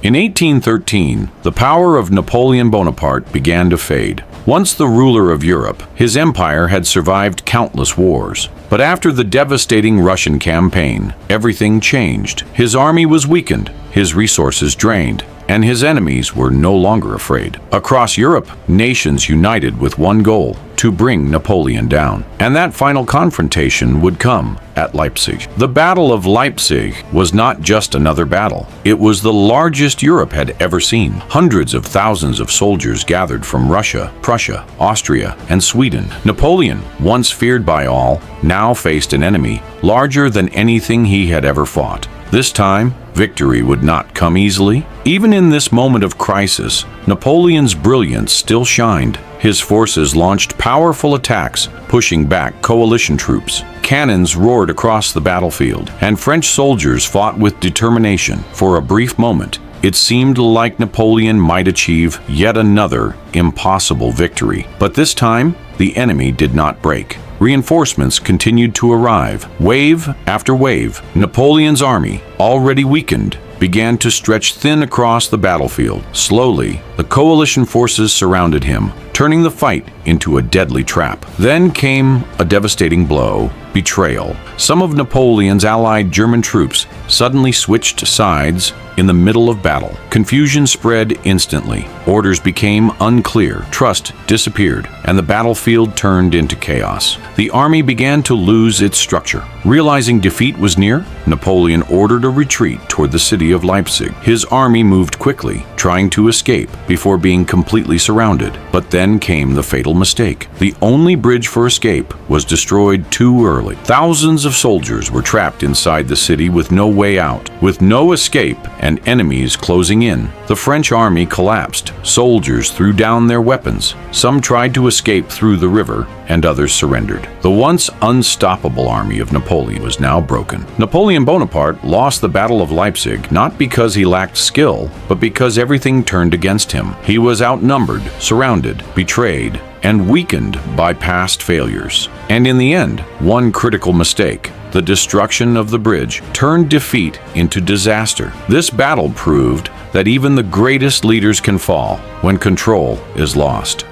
In 1813, the power of Napoleon Bonaparte began to fade. Once the ruler of Europe, his empire had survived countless wars. But after the devastating Russian campaign, everything changed. His army was weakened, his resources drained, and his enemies were no longer afraid. Across Europe, nations united with one goal: to bring Napoleon down. And that final confrontation would come at Leipzig. The Battle of Leipzig was not just another battle. It was the largest Europe had ever seen. Hundreds of thousands of soldiers gathered from Russia, Prussia, Austria, and Sweden. Napoleon, once feared by all, now faced an enemy larger than anything he had ever fought. This time, victory would not come easily. Even in this moment of crisis, Napoleon's brilliance still shined. His forces launched powerful attacks, pushing back coalition troops. Cannons roared across the battlefield, and French soldiers fought with determination. For a brief moment, it seemed like Napoleon might achieve yet another impossible victory. But this time, the enemy did not break. Reinforcements continued to arrive. Wave after wave, Napoleon's army, already weakened, began to stretch thin across the battlefield. Slowly, the coalition forces surrounded him, turning the fight into a deadly trap. Then came a devastating blow: betrayal. Some of Napoleon's allied German troops suddenly switched sides in the middle of battle. Confusion spread instantly. Orders became unclear. Trust disappeared, and the battlefield turned into chaos. The army began to lose its structure. Realizing defeat was near, Napoleon ordered a retreat toward the city of Leipzig. His army moved quickly, trying to escape before being completely surrounded. But then came the fatal mistake. The only bridge for escape was destroyed too early. Thousands of soldiers were trapped inside the city with no way out. With no escape and enemies closing in, the French army collapsed. Soldiers threw down their weapons. Some tried to escape through the river, and others surrendered. The once unstoppable army of Napoleon was now broken. Napoleon Bonaparte lost the Battle of Leipzig not because he lacked skill, but because everything turned against him. He was outnumbered, surrounded, betrayed, and weakened by past failures. And in the end, one critical mistake, the destruction of the bridge, turned defeat into disaster. This battle proved that even the greatest leaders can fall when control is lost.